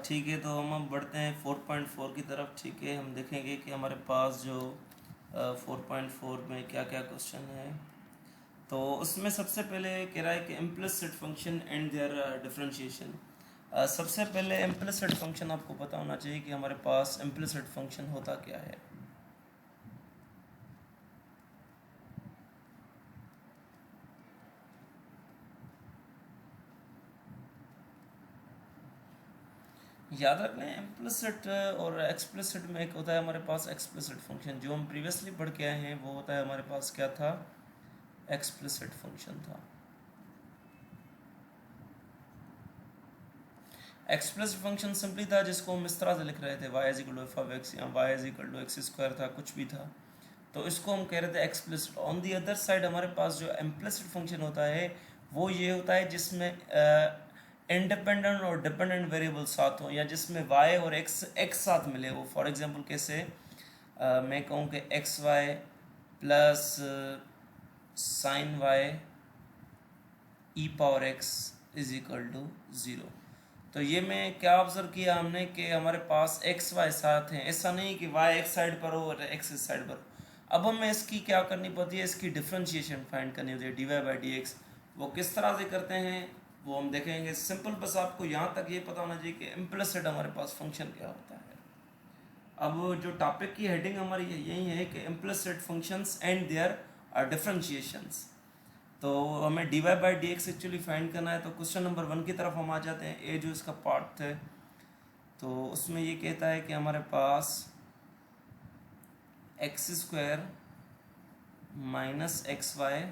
ठीक है, तो हम अब बढ़ते हैं 4.4 की तरफ। ठीक है, हम देखेंगे कि हमारे पास जो 4.4 में क्या क्या क्वेश्चन है। तो उसमें सबसे पहले कह रहा है कि implicit function and their differentiation. सबसे पहले इम्प्लिसिट फंक्शन आपको पता होना चाहिए कि हमारे पास इम्प्लिसिट फंक्शन होता क्या है। याद रख लें, इम्प्लिसिट और एक्सप्लिसिट में एक होता है हमारे पास एक्सप्लिसिट फंक्शन। जो हम प्रीवियसली पढ़ के आए हैं वो होता है हमारे पास क्या था, एक्सप्लिसिट फंक्शन था। एक्सप्लिसिट फंक्शन सिंपली था जिसको हम इस तरह से लिख रहे थे, y is equal to F of X या y is equal to X square था, कुछ भी था, तो इसको हम कह रहे थे explicit. On the other side हमारे पास जो इम्प्लिसिट फंक्शन होता है वो ये होता है जिसमें इंडिपेंडेंट और डिपेंडेंट वेरिएबल साथ हो, या जिसमें y और x साथ मिले हो। फॉर एग्जांपल कैसे, मैं कहूँ कि X Y plus sine Y E power X is equal to zero. तो ये में क्या ऑब्जर्व किया हमने कि हमारे पास एक्स वाई साथ हैं, ऐसा नहीं कि वाई एक साइड पर हो और एक्स इस साइड पर हो। अब हमें इसकी क्या करनी पड़ती है, इसकी डिफरेंशिएशन फाइंड करनी होती है, D Y by D X. वो किस तरह से करते हैं वो हम देखेंगे। सिंपल, बस आपको यहाँ तक ये पता होना चाहिए कि इम्प्लिसिट हमारे पास फंक्शन क्या होता है। अब जो टॉपिक की हेडिंग हमारी यही है कि implicit functions and their differentiations. तो हमें D Y by D X actually find करना है। तो क्वेश्चन नंबर 1 की तरफ हम आ जाते हैं। ए जो इसका पार्ट है, तो उसमें ये कहता है कि हमारे पास x square minus x y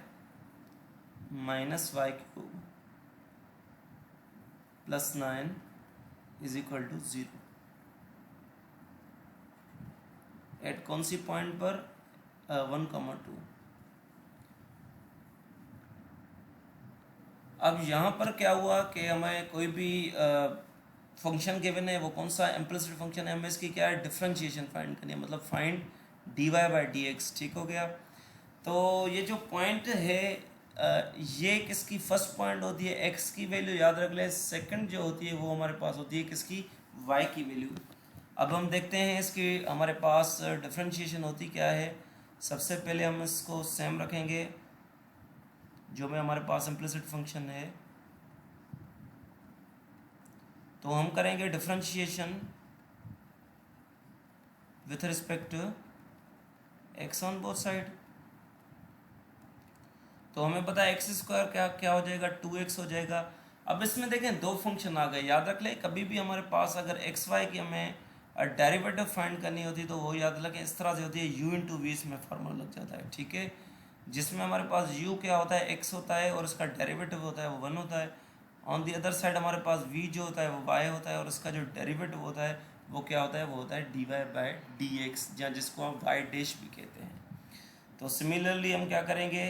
minus y cube plus 9 is equal to 0 at कौन सी पॉइंट पर, 1,2। अब यहाँ पर क्या हुआ कि हमें कोई भी फंक्शन गिवन है, वो कौन सा इम्प्लिसिट फंक्शन है, हमें इसकी क्या है, डिफरेंशिएशन फाइंड करनी है, मतलब find D Y by D X. ठीक हो गया। तो ये जो पॉइंट है, ये किसकी फर्स्ट पॉइंट होती है, एक्स की वैल्यू याद रख ले। सेकंड जो होती है वो हमारे पास होती है किसकी, वाई की वैल्यू। अब हम देखते हैं इसकी हमारे पास डिफरेंशिएशन होती क्या है। सबसे पहले हम इसको सेम रखेंगे जो में हमारे पास इम्प्लिसिट फंक्शन है, तो हम करेंगे differentiation with respect to X on both side. तो हमें पता है एक्स स्क्वायर क्या क्या हो जाएगा, 2x हो जाएगा। अब इसमें देखें दो फंक्शन आ गए। याद रख ले, कभी भी हमारे पास अगर एक्स वाई की हमें डेरिवेटिव फाइंड करनी होती है तो वो याद रखें इस तरह से होती है, u इंटू वी इसमें फार्मूला लग जाता है। ठीक है, जिसमें हमारे पास u क्या होता है, x होता है, और इसका डेरिवेटिव होता है वो 1 होता है। ऑन दी अदर साइड हमारे पास v जो होता है वो y होता है, और इसका जो डेरिवेटिव होता है वो क्या होता है, वो होता है D Y by D X, या जिसको हम वाई डैश भी कहते हैं। तो सिमिलरली हम क्या करेंगे,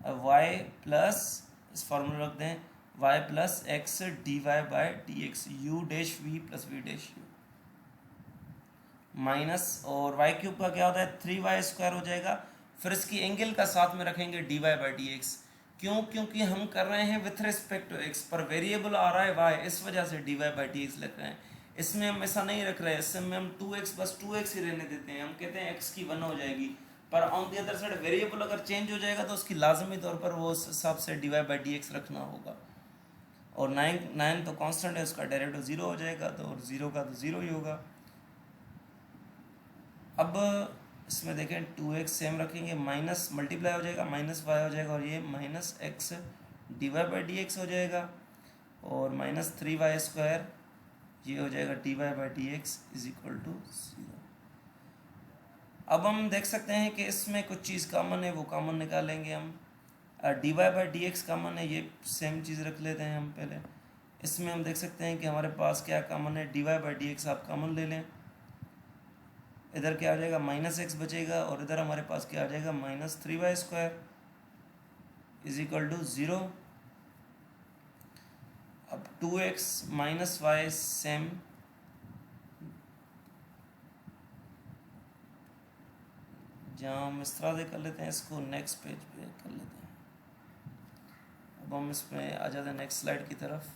y प्लस, इस फॉर्मूला रख दें, y plus X D Y by D X, U dash V plus V dash U minus, और y क्यूब का क्या होता है, 3y स्क्वायर हो जाएगा। फिर इसकी एंगल का साथ में रखेंगे D Y by D X. क्यों, क्योंकि हम कर रहे हैं विथ रिस्पेक्ट टू x, पर वेरिएबल आ रहा है y, इस वजह से D Y by D X लिख रहे हैं। इसमें हम ऐसा नहीं रख रहे हैं, इसमें हम 2x बस 2x ही रहने देते हैं। हम कहते हैं x की 1 हो जाएगी, पर on the other side variable अगर चेंज हो जाएगा तो उसकी लाजमी तौर पर वो उस हिसाब से D Y by D X रखना होगा। और 9 तो कांस्टेंट है, उसका डायरेक्ट 0 हो जाएगा, तो 0 का तो 0 ही होगा। अब इसमें देखें 2x सेम रखेंगे, माइनस मल्टीप्लाई हो जाएगा, माइनस वाई हो जाएगा, और ये minus X D Y by D X हो जाएगा, और माइनस 3y स्क्वायर ये हो जाएगा D Y by D X is equal to 0। अब हम देख सकते हैं कि इसमें कुछ चीज़ कॉमन है, वो कॉमन निकालेंगे हम। D Y by D x common है, ये सेम चीज़ रख लेते हैं हम पहले। इसमें हम देख सकते हैं कि हमारे पास क्या कॉमन है, D Y by D X आप कॉमन ले लें। इधर क्या आ जाएगा, माइनस एक्स बचेगा, और इधर हमारे पास क्या आ जाएगा, minus 3y square is equal to 0। अब 2x माइनस वाई सेम, जहाँ हम इस तरह से कर लेते हैं, इसको नेक्स्ट पेज पे कर लेते हैं। अब हम इसमें आ जाते हैं नेक्स्ट स्लाइड की तरफ।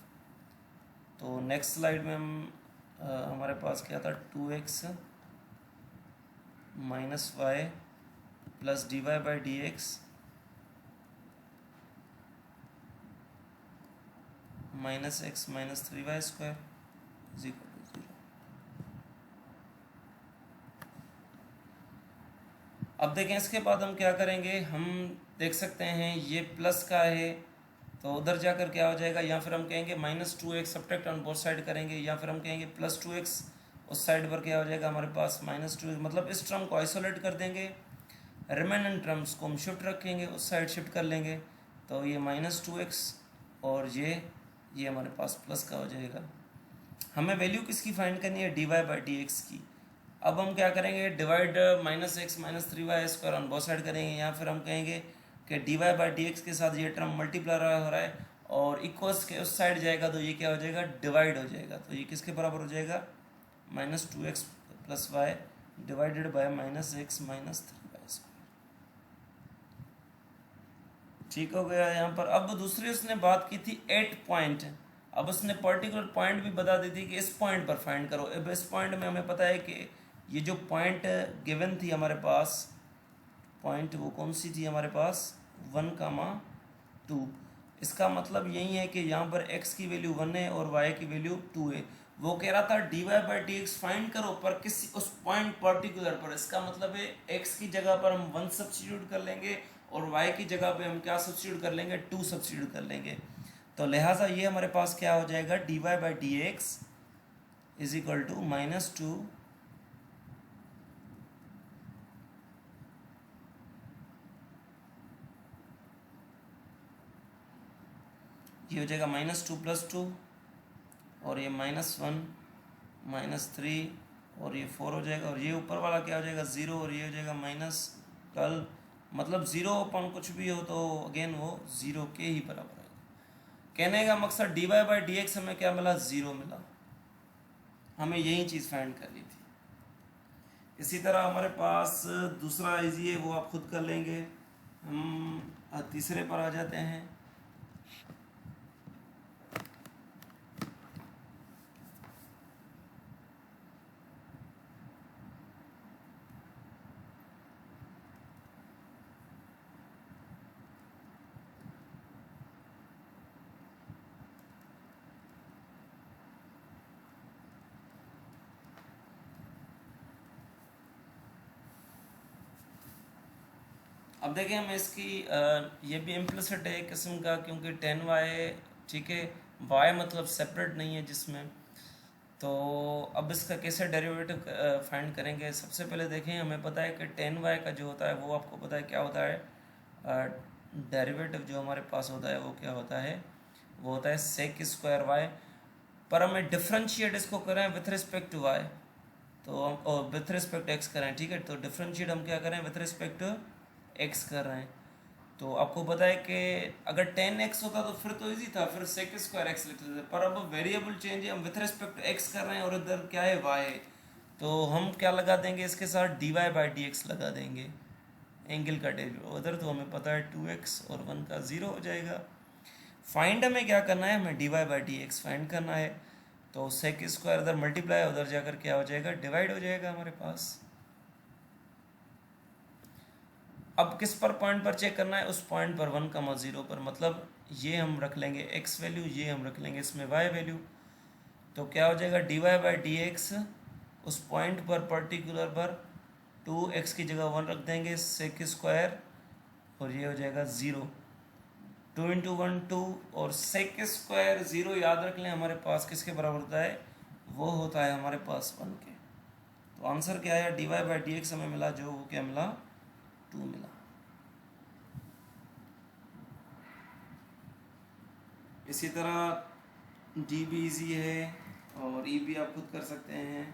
तो नेक्स्ट स्लाइड में हम हमारे पास क्या था 2x minus Y plus D Y by D X minus X minus 3y square is equal to 0। अब देखें इसके बाद हम क्या करेंगे, हम देख सकते हैं ये प्लस का है तो उधर जाकर क्या हो जाएगा, या फिर हम कहेंगे -2x subtract on both side करेंगे, या फिर हम कहेंगे +2x उस साइड पर क्या हो जाएगा हमारे पास -2x, मतलब इस टर्म को आइसोलेट कर देंगे, रिमेनेंट टर्म्स को हम शिफ्ट रखेंगे, उस साइड शिफ्ट कर लेंगे, तो ये -2x और ये हमारे पास प्लस का हो जाएगा। हमें वैल्यू किसकी फाइंड करनी है, D Y by D x की। अब हम क्या करेंगे, divide -x minus 3y square on both side करेंगे, या फिर हम कहेंगे कि D Y by D x के साथ ये टर्म मल्टीप्लाई हो रहा है और इक्वल्स के उस साइड जाएगा तो ये क्या हो जाएगा, डिवाइड हो जाएगा, तो ये किसके बराबर हो जाएगा, -2x plus Y divided by -x minus 3y square. ठीक हो गया यहाँ पर। अब दूसरी उसने बात की थी 8 पॉइंट, अब उसने पर्टिकुलर पॉइंट भी बता दी थी कि इस पॉइंट पर फाइंड करो। अब इस पॉइंट में हमें पता है कि ये जो पॉइंट गिवन थी हमारे पास, पॉइंट वो कौन सी थी हमारे पास 1,2। इसका मतलब यही है कि यहाँ पर x की वैल्यू 1 है और y की वैल्यू 2 है। वो कह रहा था D Y by D X find करो पर किसी उस पॉइंट पर्टिकुलर पर। इसका मतलब है x की जगह पर हम 1 सब्स्टिट्यूट कर लेंगे और y की जगह पे हम क्या सब्स्टिट्यूट कर लेंगे, 2 सब्स्टिट्यूट कर लेंगे। तो लिहाजा ये हमारे पास क्या हो जाएगा, D Y by D X is equal to -2 ये हो जाएगा -2 + 2 और ये -1 -3 और ये 4 हो जाएगा, और ये ऊपर वाला क्या हो जाएगा 0 और ये हो जाएगा -12, मतलब 0 अपॉन कुछ भी हो तो अगेन वो 0 के ही बराबर है। कहने का मकसद D Y by D X हमें क्या मिला, 0 मिला। हमें यही चीज़ फाइंड करनी थी। इसी तरह हमारे पास दूसरा इजी है, वो आप खुद कर लेंगे। हम तीसरे पर आ जाते हैं। अब देखें हम इसकी ये भी इम्प्लिसिट है एक किस्म का, क्योंकि 10y, ठीक है, y मतलब सेपरेट नहीं है जिसमें। तो अब इसका कैसे डेरिवेटिव फाइंड करेंगे। सबसे पहले देखें हमें पता है कि 10y का जो होता है वो आपको पता है क्या होता है, डेरिवेटिव जो हमारे पास होता है वो क्या होता है, वो होता है सेक स्क्वायर वाई। पर हमें डिफ्रेंशिएट इसको करें विथ रिस्पेक्ट टू वाई, तो हम विथ रिस्पेक्ट एक्स करें, ठीक है। तो डिफ्रेंशिएट हम क्या करें, विथ रिस्पेक्ट टू एक्स कर रहे हैं। तो आपको पता है कि अगर 10x होता तो फिर तो इजी था, फिर सेक स्क्वायर एक्स लिख लेते, पर अब वेरिएबल चेंज है, हम विथ रिस्पेक्ट टू एक्स कर रहे हैं और इधर क्या है y है, तो हम क्या लगा देंगे इसके साथ D Y by D X लगा देंगे, एंगल का डेरिवेटिव। उधर तो हमें पता है 2x और 1 का 0 हो जाएगा। फाइंड हमें क्या करना है, हमें D Y by D X find करना है। तो सेक स्क्वायर इधर मल्टीप्लाई उधर जाकर क्या हो जाएगा, डिवाइड हो जाएगा हमारे पास। अब किस पर पॉइंट पर चेक करना है, उस पॉइंट पर 1,0 पर, मतलब ये हम रख लेंगे x वैल्यू, ये हम रख लेंगे इसमें y वैल्यू। तो क्या हो जाएगा, D Y by D X उस पॉइंट पर पर्टिकुलर पर 2x की जगह 1 रख देंगे, सेक स्क्वायर और ये हो जाएगा 0, 2 × 1 2 और सेक स्क्वायर 0 याद रख लें हमारे पास किसके बराबर होता है, वो होता है हमारे पास 1 के। तो आंसर क्या है, D Y by D X हमें मिला जो, वो क्या मिला, 2 मिला। इसी तरह डी भी ईजी है और ई भी आप खुद कर सकते हैं।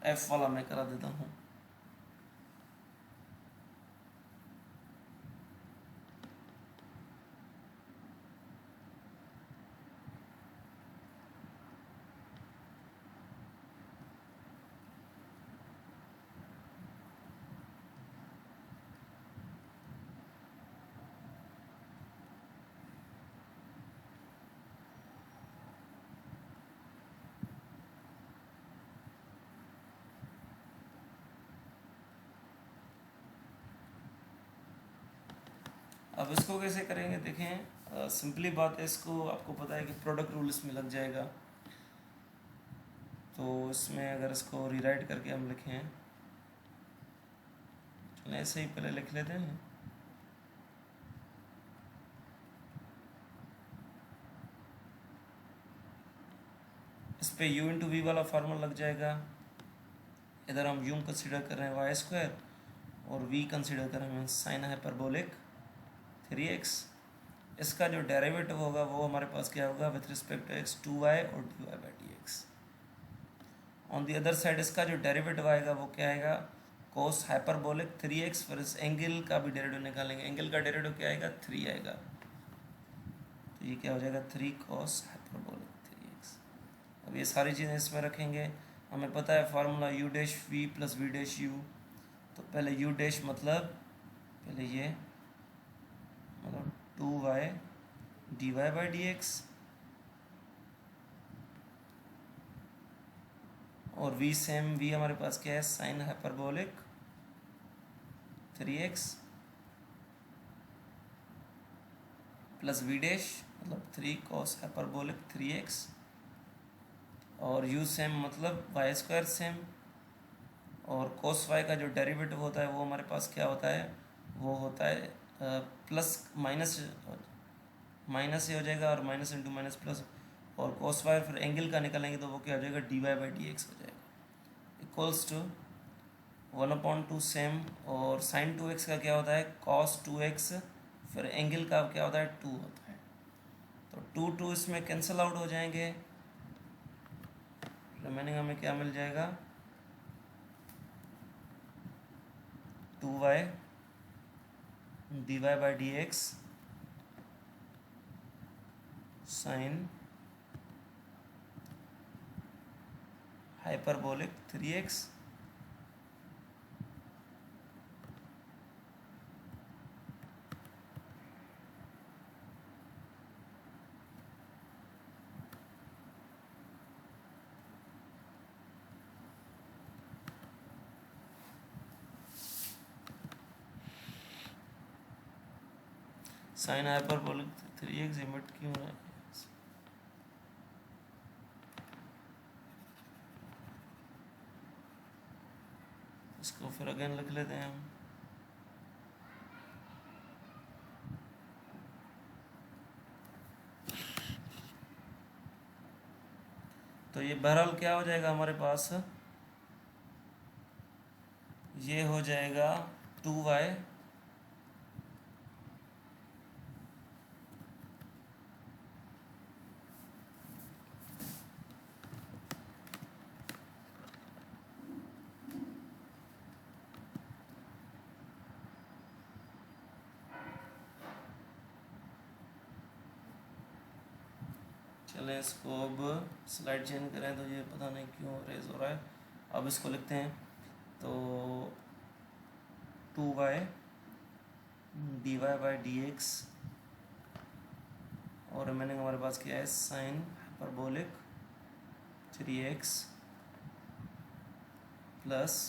एफ वाला मैं करा देता हूँ। अब इसको कैसे करेंगे देखें, सिंपली बात है, इसको आपको पता है कि प्रोडक्ट रूल इसमें लग जाएगा। तो इसमें अगर इसको रीराइट करके हम लिखें, चलें ऐसे ही पहले लिख लेते हैं। इस पे u इंटू वी वाला फार्मूला लग जाएगा। इधर हम u कंसिडर कर रहे हैं वाई स्क्वायर और v कंसिडर कर रहे हैं साइन हाइपरबोलिक 3x। इसका जो डेरिवेटिव होगा वो हमारे पास क्या होगा with respect to x 2y और dy by dx। On the other side इसका जो डेरिवेटिव आएगा वो क्या आएगा कोस हाइपरबोलिक 3x, फिर इस एंगल का भी डेरिवेटिव निकालेंगे। एंगल का डेरिवेटिव क्या आएगा 3 आएगा, तो ये क्या हो जाएगा 3 cos हाइपरबोलिक 3x। अब ये सारी चीज़ें इसमें रखेंगे। हमें पता है formula u dash v plus v dash u। तो पहले u डैश मतलब पहले ये मतलब 2y dy बाई dx और v सेम, v हमारे पास क्या है sine hyperbolic 3x plus v dash मतलब 3 cos हाइपरबोलिक 3x और u सेम मतलब y स्क्वायर सेम, और cos y का जो डेरिवेटिव होता है वो हमारे पास क्या होता है, वो होता है प्लस माइनस माइनस ही हो जाएगा और माइनस इंटू माइनस प्लस, और cos y फिर एंगल का निकालेंगे तो वो क्या हो जाएगा dy बाई dx हो जाएगा इक्वल्स टू 1/2 सेम, और साइन 2x का क्या होता है cos 2x, फिर एंगल का क्या होता है 2 होता है। तो 2 इसमें कैंसिल आउट हो जाएंगे, रिमेनिंग हमें क्या मिल जाएगा 2y dy by dx sign hyperbolic 3x sign hyperbolic 3x emit क्यों है। इसको फिर अगेन लिख लेते हैं हम। तो ये बहरहाल क्या हो जाएगा हमारे पास, ये हो जाएगा 2y चलें इसको अब स्लाइड चेंज करें, तो ये पता नहीं क्यों रेज हो रहा है। अब इसको लिखते हैं, तो 2y dy बाई dx और रिमेनिंग हमारे पास क्या है sine hyperbolic 3x plus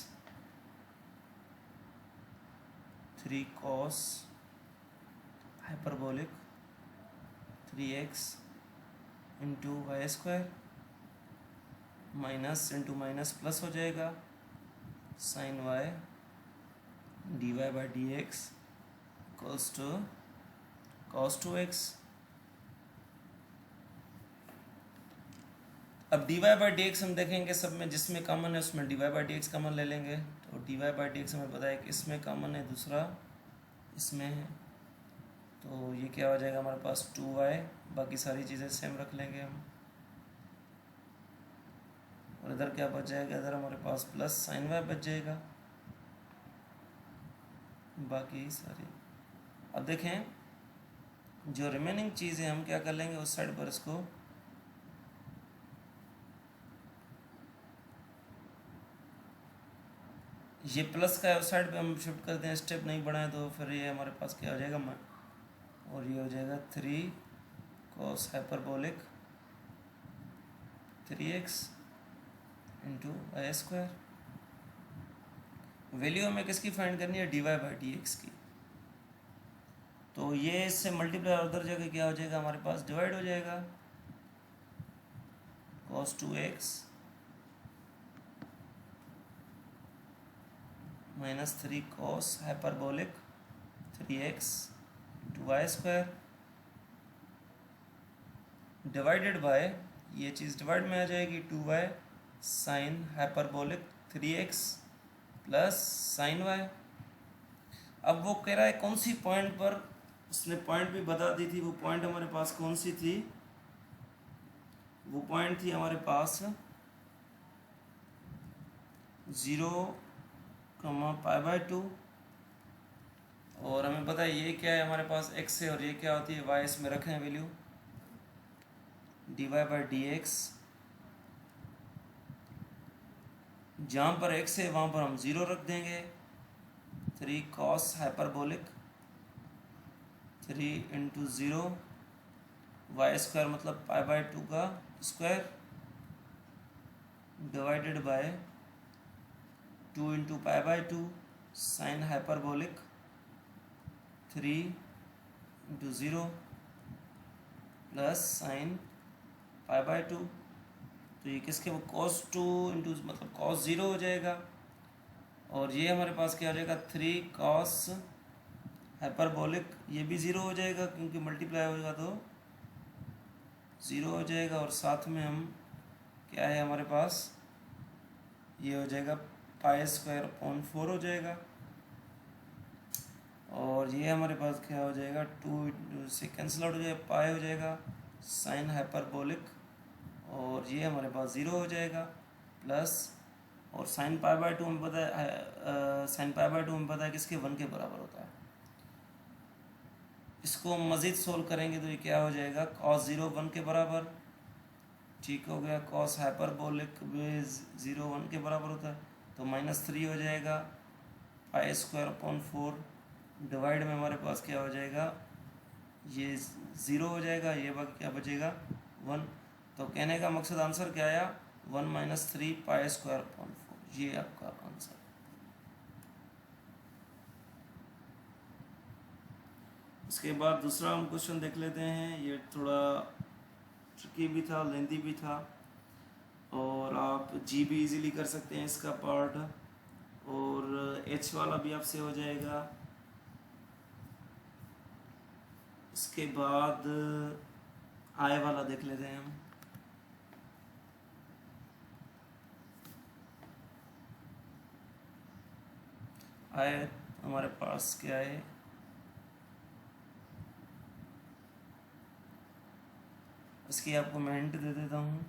3 cos hyperbolic 3x into Y square, minus into minus plus हो जाएगा sine y dy by dx equals to cos 2x। अब dy बाई dx हम देखेंगे सब में जिसमें कॉमन है उसमें dy बाई dx कॉमन ले लेंगे। तो dy बाई dx हमें पता है कि इसमें कॉमन है, दूसरा इसमें है, तो ये क्या हो जाएगा हमारे पास 2y, बाकी सारी चीज़ें सेम रख लेंगे हम, और इधर क्या बच जाएगा, इधर हमारे पास प्लस साइन y बच जाएगा, बाकी सारी। अब देखें जो रिमेनिंग चीज़ है हम क्या कर लेंगे उस साइड पर, इसको ये प्लस का है उस साइड पे हम शिफ्ट करते हैं, स्टेप नहीं बढ़ाएं तो फिर ये हमारे पास क्या हो जाएगा और ये हो जाएगा 3 cos hyperbolic 3x into Y square. Value हमें किसकी फाइंड करनी है dy बाई dx की। तो ये इससे मल्टीप्लाई उधर जगह क्या हो जाएगा, हमारे पास डिवाइड हो जाएगा, cos 2x minus 3 cos hyperbolic 3x 2y square divided bye, ये चीज़ डिवाइड में आ जाएगी, 2y sign hyperbolic 3x plus sign y। अब वो कह रहा है कौन सी पॉइंट पर, उसने पॉइंट भी बता दी थी, वो पॉइंट हमारे पास कौन सी थी, वो पॉइंट थी हमारे पास 0,π/2, और हमें पता है ये क्या है हमारे पास x है, और ये क्या होती है y, इसमें रखें वैल्यू dy/dx, जहाँ पर x है वहाँ पर हम 0 रख देंगे, 3 cos हाइपरबोलिक 3 × 0 y स्क्वायर मतलब π/2 का square divided by 2 × π/2 sine hyperbolic 3 × 0 plus sine π/2। तो ये किसके cos 2 मतलब cos 0 हो जाएगा, और ये हमारे पास क्या हो जाएगा 3 cos हाइपरबोलिक, ये भी 0 हो जाएगा क्योंकि मल्टीप्लाई होगा तो 0 हो जाएगा, और साथ में हम क्या है हमारे पास, ये हो जाएगा π² हो जाएगा, और ये हमारे पास क्या हो जाएगा 2 से कैंसिल आउट हो जाएगा, पाई हो जाएगा साइन हाइपरबोलिक, और ये हमारे पास 0 हो जाएगा प्लस, और साइन π/2 में पता है, साइन π/2 में पता है किसके 1 के बराबर होता है। इसको हम मज़ीद सोल्व करेंगे तो ये क्या हो जाएगा cos 0 1 के बराबर, ठीक हो गया, cos हाइपरबोलिक भी 0 1 के बराबर होता है, तो -3 हो जाएगा π²/4 डिवाइड में हमारे पास क्या हो जाएगा, ये 0 हो जाएगा, ये क्या बचेगा 1। तो कहने का मकसद आंसर क्या आया 1 - 3 π²/4, ये आपका आंसर। इसके बाद दूसरा हम क्वेश्चन देख लेते हैं, ये थोड़ा ट्रिकी भी था, लेंथी भी था, और आप जी भी इजीली कर सकते हैं इसका पार्ट, और एच वाला भी आपसे हो जाएगा। इसके बाद आई वाला देख लेते हैं हम। आई हमारे पास क्या है, इसकी आपको मैं हिंट दे देता हूँ।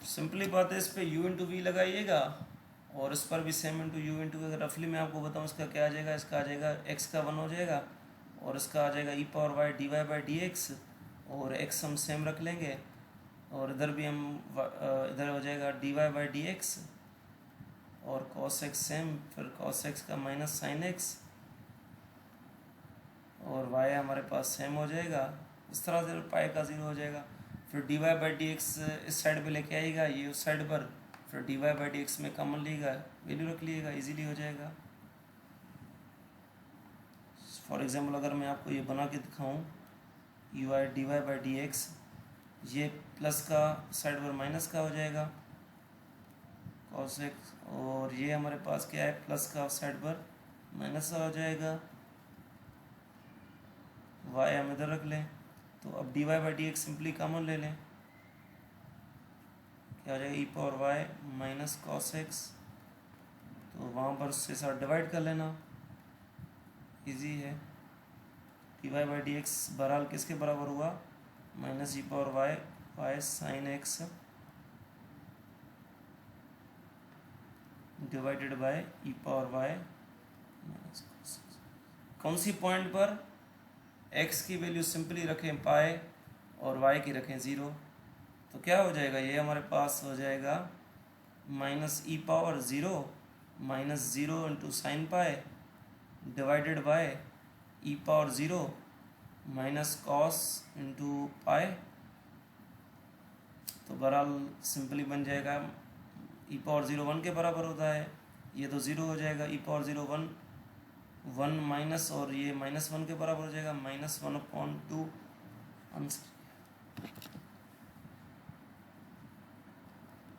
सिंपली बात है, इस पर u × v लगाइएगा, और इस पर भी सेम × u × अगर रफली मैं आपको बताऊँ इसका क्या आ जाएगा, इसका आ जाएगा x का 1 हो जाएगा, और इसका आ जाएगा e⁻y dy/dx, और x हम सेम रख लेंगे, और इधर भी हम इधर हो जाएगा dy/dx, और cos x सेम, फिर cos x का माइनस sin x, और y हमारे पास सेम हो जाएगा, इस तरह से पाई का 0 हो जाएगा। फिर dy/dx इस साइड पे लेके आएगा, ये उस साइड पर, फिर dy/dx में कॉमन लेगा, वैल्यू रख लीजिएगा, इजीली हो जाएगा। फॉर एग्जांपल अगर मैं आपको ये बना के दिखाऊं, u dy/dx, ये प्लस का साइड पर माइनस का हो जाएगा cos x, और ये हमारे पास क्या है प्लस का साइड पर माइनस का हो जाएगा, y हम इधर रख लें, तो अब dy/dx सिंपली कॉमन ले लें, क्या हो जाएगा e⁻y - cos x, तो वहाँ पर उसके साथ डिवाइड कर लेना, इजी है। dy/dx बहरहाल किसके बराबर हुआ, -e⁻y y sin x divided by e⁻y -cos x। कौन सी पॉइंट पर x की वैल्यू सिंपली रखें पाई, और y की रखें 0, तो क्या हो जाएगा, ये हमारे पास हो जाएगा -e⁻0 -0 × sin pi divided by e⁻0 - cos × पाई तो बहरहाल सिंपली बन जाएगा ई पावर 0 1 के बराबर होता है, ये तो 0 हो जाएगा, ई पावर 0 1 1 माइनस और ये -1 के बराबर हो जाएगा, -1/2 आंसर।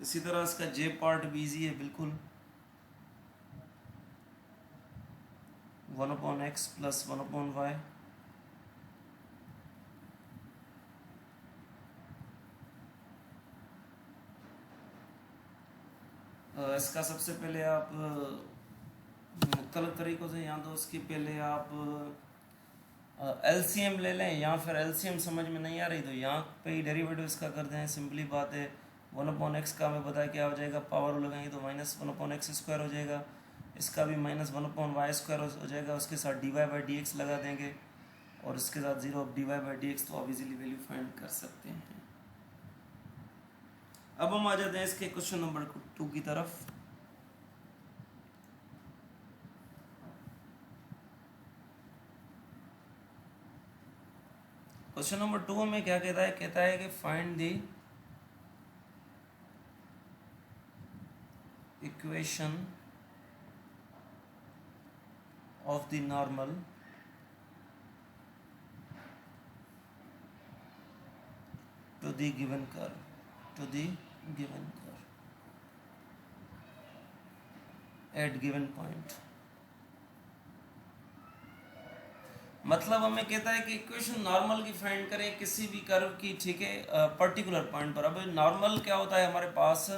इसी तरह इसका जे पार्ट भी इजी है बिल्कुल, 1/x प्लस 1/y। इसका सबसे पहले आप मुख्तलिफ तरीक़ों से, यहाँ तो उसके पहले आप एलसीएम ले लें, या फिर एलसीएम समझ में नहीं आ रही तो यहाँ पे ही डेरिवेटिव इसका करते हैं। सिंपली बात है, 1/x का हमें पता है क्या हो जाएगा, पावर लगाएंगे तो -1/x² हो जाएगा, इसका भी -1/y² हो जाएगा, उसके साथ dy/dx लगा देंगे और इसके साथ 0 dy/dx, तो आप इजीली वैल्यू फाइंड कर सकते हैं। अब हम आ जाते हैं इसके क्वेश्चन नंबर 2 की तरफ। क्वेश्चन नंबर 2 में क्या कहता है कि find the equation of the normal to the given curve at given point। मतलब हमें कहता है कि इक्वेशन नॉर्मल की फाइंड करें किसी भी कर्व की, ठीक है, पर्टिकुलर पॉइंट पर। अब नॉर्मल क्या होता है हमारे पास,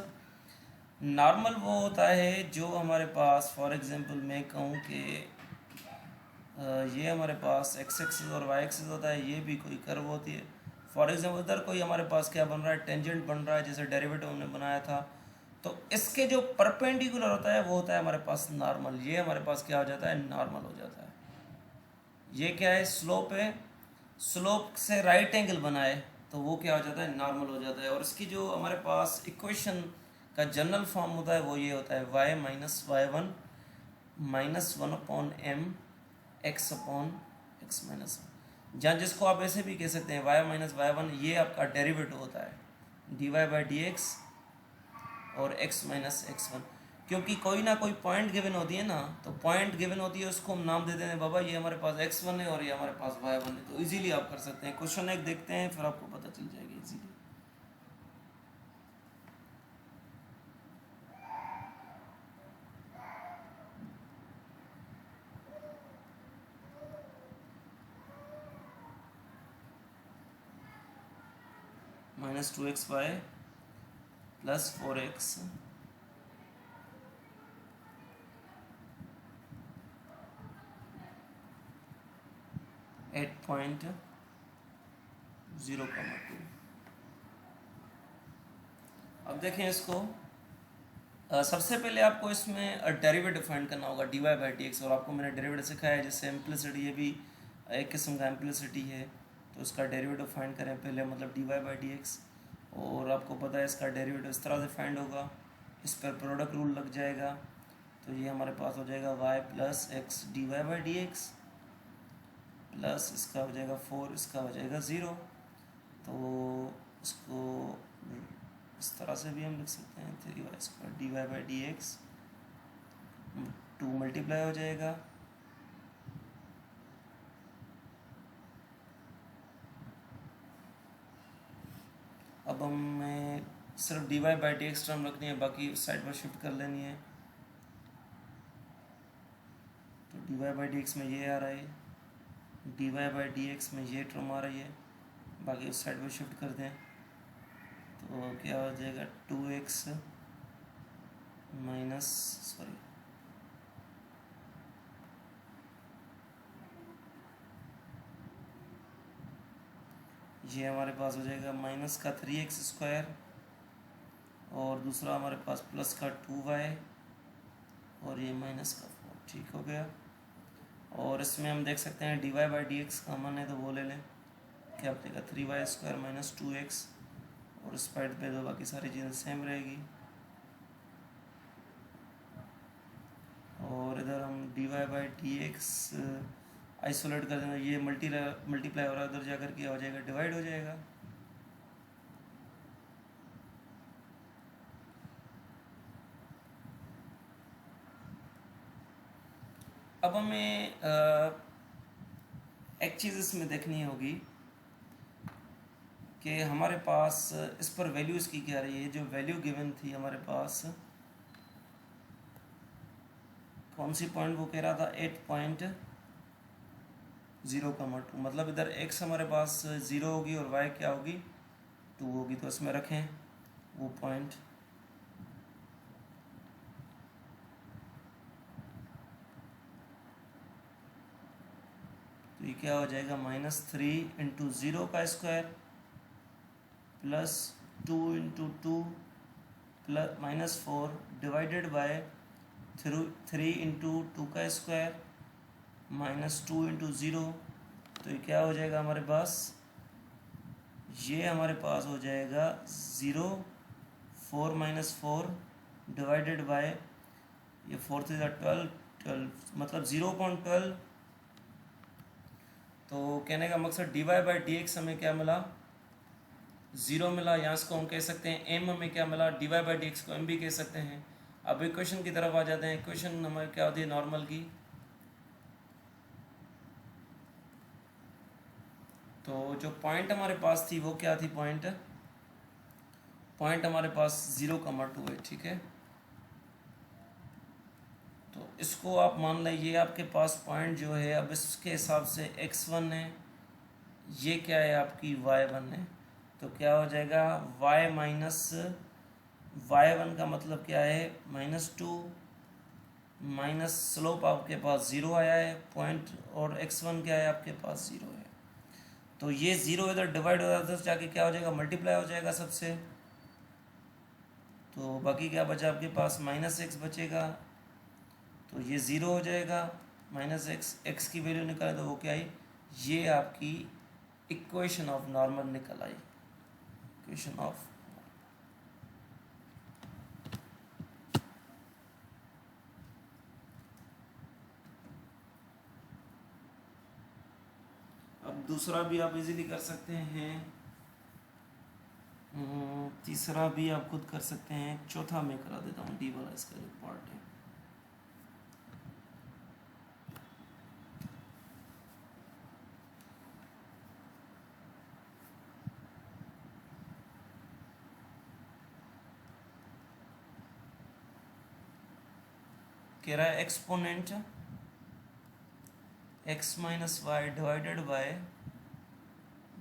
नॉर्मल वो होता है जो हमारे पास, फॉर एग्जांपल मैं कहूँ कि ये हमारे पास x एक्सिस और y एक्सिस होता है, ये भी कोई कर्व होती है। फॉर एग्जांपल इधर कोई हमारे पास क्या बन रहा है, टेंजेंट बन रहा है, जैसे डेरिवेटिव हमने बनाया था, तो इसके जो परपेंडिकुलर होता है वो होता है हमारे पास नॉर्मल। ये हमारे पास क्या हो जाता है, नॉर्मल हो जाता है। ये क्या है, स्लोप है, स्लोप से राइट एंगल बनाए तो वो क्या हो जाता है, नॉर्मल हो जाता है। और इसकी जो हमारे पास इक्वेशन का जनरल फॉर्म होता है वो ये होता है, y - y1 -1/m x/x - 1, जहाँ जिसको आप ऐसे भी कह सकते हैं y - y1, ये आपका डेरिवेटिव होता है dy/dx और x - x1। क्योंकि कोई ना कोई पॉइंट गिवन होती है ना, तो पॉइंट गिवन होती है उसको हम नाम दे देते हैं, बाबा ये हमारे पास x1 है और ये हमारे पास y1 है, तो इजीली आप कर सकते हैं। क्वेश्चन एक देखते हैं फिर आपको पता चल जाएगा इजीली। -2xy + 4x 8.0,2। अब देखें इसको, सबसे पहले आपको इसमें डेरिवेटिव फाइंड करना होगा dy/dx, और आपको मैंने डेरिवेटिव सिखाया है, जैसे इम्प्लिसिटी, ये भी एक किस्म का इम्प्लिसिटी है, तो इसका डेरिवेटिव फाइंड करें पहले, मतलब dy/dx। और आपको पता है इसका डेरिवेटिव इस तरह से फाइंड होगा, इस पर प्रोडक्ट रूल लग जाएगा, तो ये हमारे पास हो जाएगा y + x dy/dx प्लस इसका हो जाएगा 4, इसका हो जाएगा 0। तो इसको इस तरह से भी हम लिख सकते हैं, 3y² dy/dx, 2 मल्टीप्लाई हो जाएगा, अब हमें सिर्फ dy/dx टर्म रखनी है, बाकी साइड पर शिफ्ट कर लेनी है। तो dy/dx में ये आ रहा है, dy/dx में ये टर्म आ रही है, बाकी उस साइड पर शिफ्ट कर दें तो क्या हो जाएगा, 2x माइनस, सॉरी, ये हमारे पास हो जाएगा माइनस का 3x², और दूसरा हमारे पास प्लस का 2y, और ये माइनस का 4। ठीक हो गया। और इसमें हम देख सकते हैं dy/dx कॉमन है तो वो ले लें, क्या बचेगा, 3y² - 2x, और इस साइड पे तो बाकी सारी चीज़ें सेम रहेगी। और इधर हम dy/dx आइसोलेट कर देना, ये मल्टीप्लाई हो रहा है, उधर जाकर क्या हो जाएगा, डिवाइड हो जाएगा। अब हमें एक चीज़ इसमें देखनी होगी कि हमारे पास इस पर वैल्यू इसकी क्या रही है। जो वैल्यू गिवन थी हमारे पास, कौन सी पॉइंट वो कह रहा था, 8.0,2, मतलब इधर x हमारे पास 0 होगी और y क्या होगी, 2 होगी। तो इसमें रखें वो पॉइंट। तो ये क्या हो जाएगा, -3 इंटू 0 का square plus 2 into 2 plus -4 divided by 3 into 2 का स्क्वायर -2 इंटू 0। तो ये क्या हो जाएगा हमारे पास, ये हमारे पास हो जाएगा 0, 4 -4 डिवाइडेड बाय, ये 4 3 12, 12 मतलब 0.12। तो कहने का मकसद dy/dx हमें क्या मिला, 0 मिला। यहाँ इसको हम कह सकते हैं m, हमें क्या मिला, dy/dx को m भी कह सकते हैं। अब इक्वेशन की तरफ आ जाते हैं। इक्वेशन हमारी क्या होती है नॉर्मल की। तो जो पॉइंट हमारे पास थी वो क्या थी, पॉइंट हमारे पास 0,2 है, ठीक है। तो इसको आप मान लीजिए आपके पास पॉइंट जो है, अब इसके हिसाब से x1 है, ये क्या है आपकी y1 है। तो क्या हो जाएगा, y माइनस y1 का मतलब क्या है, -2 माइनस स्लोप आपके पास 0 आया है पॉइंट, और x1 क्या है आपके पास 0 है। तो ये 0 इधर डिवाइड हो जाता है, जाके क्या हो जाएगा, मल्टीप्लाई हो जाएगा सबसे। तो बाकी क्या बचा आपके पास, -x बचेगा। तो ये 0 हो जाएगा, -x की वैल्यू निकाले तो वो क्या आई, ये आपकी इक्वेशन ऑफ नॉर्मल निकल आई, इक्वेशन ऑफ। अब दूसरा भी आप इजीली कर सकते हैं, तीसरा भी आप खुद कर सकते हैं, चौथा मैं करा देता हूँ, डी वाला इसका जो पार्ट है। कह रहा है exponent x minus Y divided by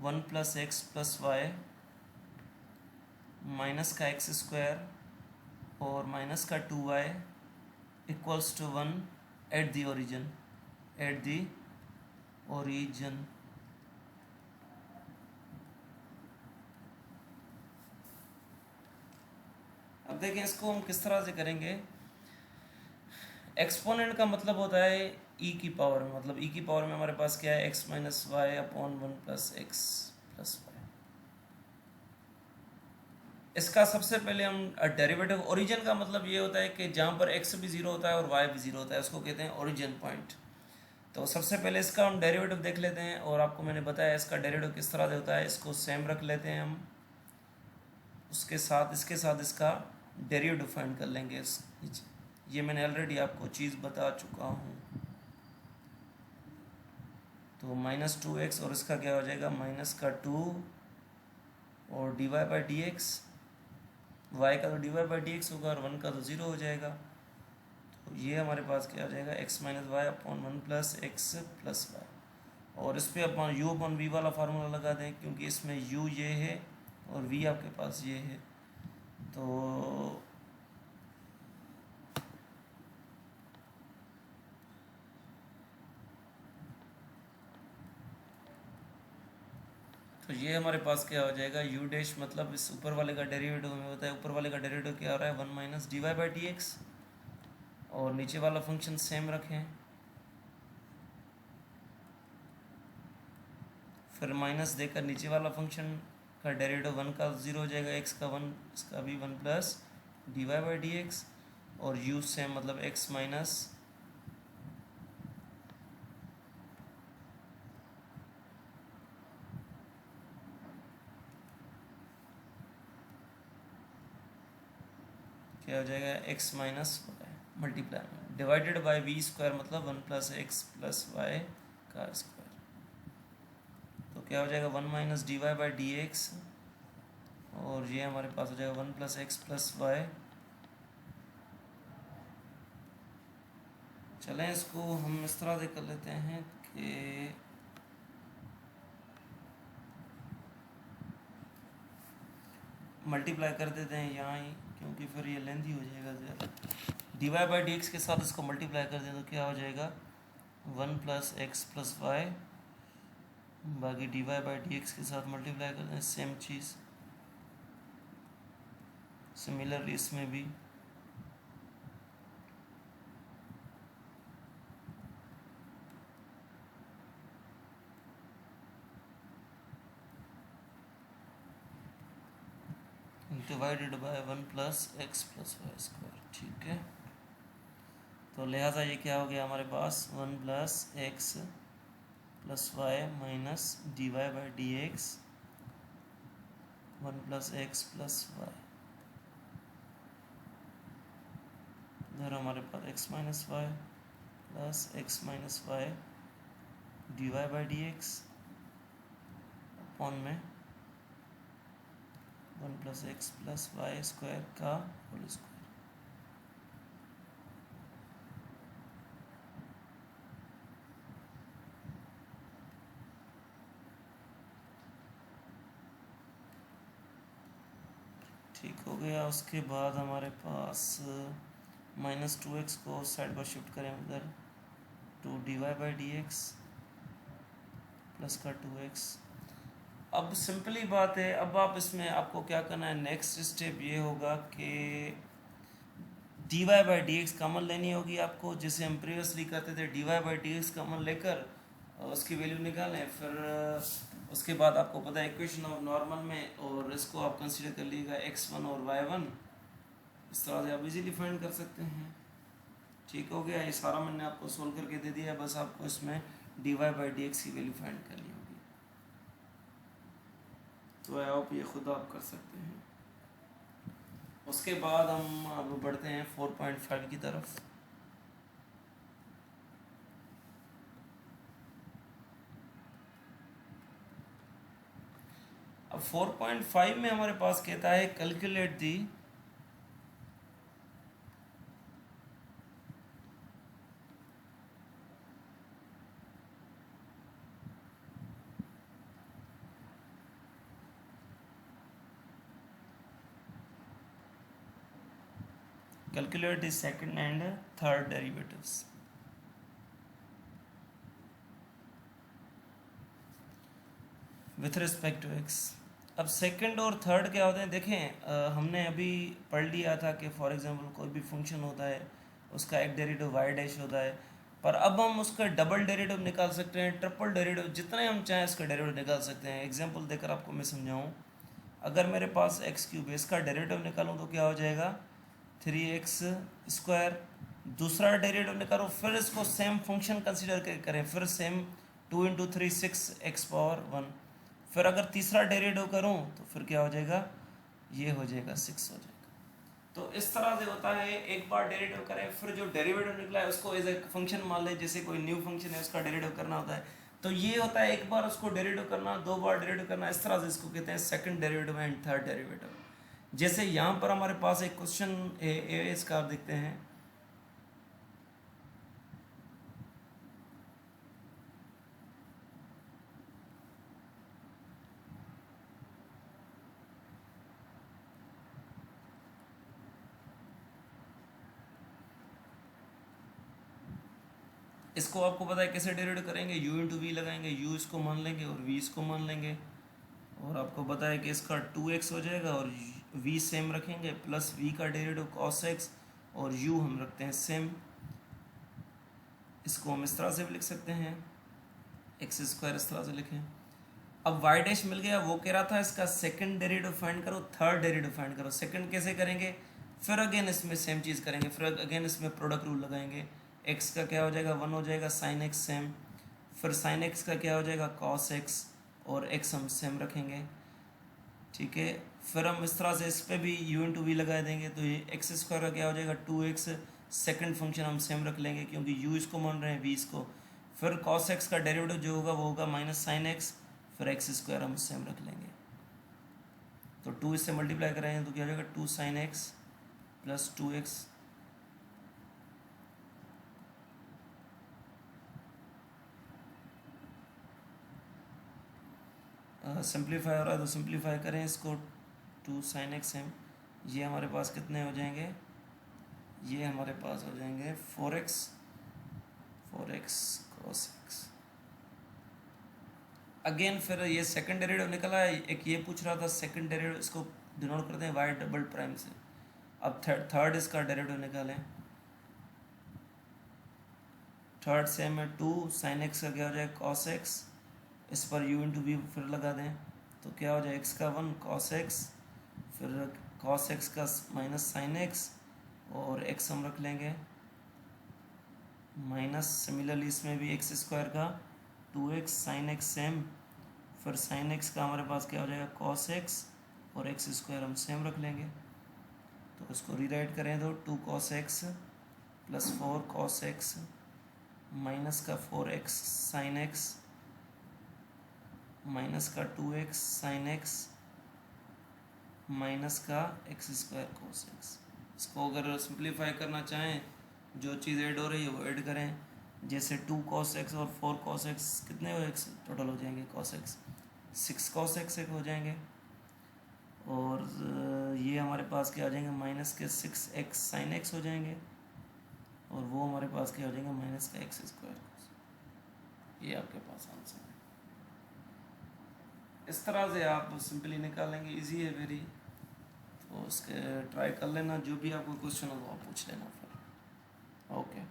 1 + x + y minus का x स्क्वायर और माइनस का 2y equals to 1 at the origin, at the origin. अब देखें इसको हम किस तरह से करेंगे। एक्सपोनेंट का मतलब होता है e की पावर में, मतलब e की पावर में हमारे पास क्या है, x - y/1 + x + y। इसका सबसे पहले हम डेरिवेटिव, ओरिजिन का मतलब ये होता है कि जहाँ पर x भी 0 होता है और y भी 0 होता है, उसको कहते हैं ओरिजिन पॉइंट। तो सबसे पहले इसका हम डेरिवेटिव देख लेते हैं, और आपको मैंने बताया इसका डेरिवेटिव किस तरह से होता है। इसको सेम रख लेते हैं हम, उसके साथ इसका डेरिवेटिव फाइंड कर लेंगे। ये मैंने ऑलरेडी आपको चीज़ बता चुका हूँ। तो -2x और इसका क्या हो जाएगा, -2 और dy/dx, y का तो dy/dx होगा और 1 का तो 0 हो जाएगा। तो ये हमारे पास क्या हो जाएगा, x - y/1 + x + y। और इस पर अपन u/v वाला फार्मूला लगा दें, क्योंकि इसमें u ये है और v आपके पास ये है। तो ये हमारे पास क्या हो जाएगा, u डैश मतलब इस ऊपर वाले का डेरिवेटिव में होता है। ऊपर वाले का डेरिवेटिव क्या हो रहा है, 1 - dy/dx, और नीचे वाला फंक्शन सेम रखें। फिर माइनस देकर नीचे वाला फंक्शन का डेरिवेटिव 1 का 0 हो जाएगा, x का 1, इसका भी 1 + dy/dx, और u सेम मतलब x माइनस क्या हो जाएगा, x - y multiply divided by v square मतलब 1 प्लस एक्स प्लस वाई का स्क्वायर। तो क्या हो जाएगा 1 minus d Y by D x, और ये हमारे पास हो जाएगा 1 प्लस एक्स प्लस वाई। चलें इसको हम इस तरह से कर लेते हैं कि मल्टीप्लाई कर देते हैं यहाँ ही, क्योंकि फिर ये लेंथी हो जाएगा ज़्यादा। D Y by D x के साथ इसको मल्टीप्लाई कर दें तो क्या हो जाएगा 1 प्लस एक्स प्लस वाई, बाकी d Y by D x के साथ मल्टीप्लाई कर दें, सेम चीज़। सिमिलरली इसमें भी divided by 1 plus x plus y square. ठीक है, तो लिहाजा ये क्या हो गया हमारे पास 1 plus x plus y minus d Y by D x 1 plus x plus y, इधर हमारे पास x minus Y plus x minus y d Y by D x upon में 1 plus x plus y square का whole square. ठीक हो गया। उसके बाद हमारे पास माइनस 2x को साइड पर शिफ्ट करें उधर, 2 d Y by D x plus का 2x। अब सिंपली बात है, अब आप इसमें आपको क्या करना है, नेक्स्ट स्टेप ये होगा कि D Y by D x common लेनी होगी आपको, जिसे हम प्रीवियसली करते थे d Y by D x common लेकर उसकी वैल्यू निकालें। फिर उसके बाद आपको पता है इक्वेशन ऑफ नॉर्मल में, और इसको आप कंसीडर कर लीजिएगा x1 और y1, इस तरह से आप इजीली फाइंड कर सकते हैं। ठीक हो गया, ये सारा मैंने आपको सोल्व करके दे दिया, बस आपको इसमें d Y by D x की वैल्यू फाइंड करनी होगी। तो आई होप ये खुद आप कर सकते हैं। उसके बाद हम अब बढ़ते हैं 4.5 की तरफ। अब 4.5 में हमारे पास कहता है calculate the calculate the second and third derivatives. With respect to x. अब सेकंड और थर्ड क्या होते हैं, देखें हमने अभी पढ़ लिया था कि फॉर एग्जांपल कोई भी फंक्शन होता है उसका एक डेरिवेटिव वाई डैश होता है, पर अब हम उसका डबल डेरिवेटिव निकाल सकते हैं, ट्रिपल डेरिवेटिव, जितने हम चाहें उसका डेरिवेटिव निकाल सकते हैं। एग्जांपल देकर आपको मैं समझाऊं, अगर मेरे पास एक्स क्यूब है, इसका डेरिवेटिव निकालूं तो क्या हो जाएगा 3x स्क्वायर। दूसरा डेरिवेटिव निकालो, फिर इसको सेम फंक्शन कंसीडर करें, फिर सेम 2 इंटू 3 6x पावर 1। फिर अगर तीसरा डेरिवेटिव करूं तो फिर क्या हो जाएगा, ये हो जाएगा 6 हो जाएगा। तो इस तरह से होता है, एक बार डेरिवेटिव करें, फिर जो डेरिवेटिव निकला है उसको एज ए फंक्शन मान ले, जैसे कोई न्यू फंक्शन है उसका डेरिवेटिव करना होता है। तो ये होता है एक बार उसको डेरिवेटिव करना, दो बार डेरिवेटिव करना, इस तरह से इसको कहते हैं second derivative and third derivative. जैसे यहाँ पर हमारे पास एक क्वेश्चन है, इसका आप देखते हैं, इसको आपको पता है कैसे डेरिवेटिव करेंगे, u इंटू वी लगाएंगे, u इसको मान लेंगे और v इसको मान लेंगे, और आपको पता है कि इसका 2x हो जाएगा और v सेम रखेंगे, प्लस v का डेरिवेटिव cos x और u हम रखते हैं सेम। इसको हम इस तरह से भी लिख सकते हैं, एक्स स्क्वायर इस तरह से लिखें। अब y डैश मिल गया, वो कह रहा था इसका सेकंड डेरिवेटिव फाइंड करो, थर्ड डेरिवेटिव फाइंड करो। सेकंड कैसे करेंगे, फिर अगेन इसमें सेम चीज़ करेंगे, फिर अगेन इसमें प्रोडक्ट रूल लगाएंगे। x का क्या हो जाएगा 1 हो जाएगा sin x सेम, फिर sin x का क्या हो जाएगा cos x, और x हम सेम रखेंगे। ठीक है, फिर हम इस तरह से इस पर भी u इंटू वी लगा देंगे, तो ये एक्स स्क्वायर का क्या हो जाएगा 2x सेकंड फंक्शन हम सेम रख लेंगे क्योंकि u इसको मान रहे हैं, v इसको। फिर cos x का डेरिवेटिव जो होगा वो होगा माइनस साइन एक्स, फिर एक्स स्क्वायर हम सेम रख लेंगे। तो 2 इससे मल्टीप्लाई करेंगे तो क्या हो जाएगा 2 sine x plus 2x simplify हो रहा है तो सिंप्लीफाई करें इसको। 2 साइन एक्स एम, ये हमारे पास कितने हो जाएंगे, ये हमारे पास हो जाएंगे 4x cos x। अगेन फिर ये सेकंड डेरिवेटिव निकला है, एक ये पूछ रहा था सेकंड डेरिवेटिव, इसको डिनोट करते हैं y डबल प्राइम से। अब थर्ड इसका डेरिवेटिव निकालें। थर्ड से में 2 साइन एक्स का क्या हो जाएगा cos x, इस पर u इंटू वी फिर लगा दें तो क्या हो जाए x का 1 cos x, फिर cos x का माइनस साइन एक्स और x हम रख लेंगे माइनस, सिमिलरली इसमें भी एक्स स्क्वायर का 2x साइन एक्स सेम, फिर साइन एक्स का हमारे पास क्या हो जाएगा cos x और एक्स स्क्वायर हम सेम रख लेंगे। तो इसको रीराइट करें तो 2 cos x plus 4 cos x minus का 4x साइन एक्स माइनस का 2x साइन एक्स माइनस का एक्स स्क्वायर cos x। इसको अगर सिंप्लीफाई करना चाहें, जो चीज़ ऐड हो रही है वो ऐड करें, जैसे 2 cos x और 4 cos x कितने हो x टोटल हो जाएंगे cos x 6 cos x एक हो जाएंगे, और ये हमारे पास क्या आ जाएंगे माइनस के 6x साइन x हो जाएंगे, और वो हमारे पास क्या हो जाएंगे माइनस का एक्स स्क्वायर। ये आपके पास आंसर है। इस तरह से आप सिंपली निकालेंगे, इजी है वेरी। तो उसके ट्राई कर लेना, जो भी आपको क्वेश्चन हो वो आप पूछ लेना फिर। ओके।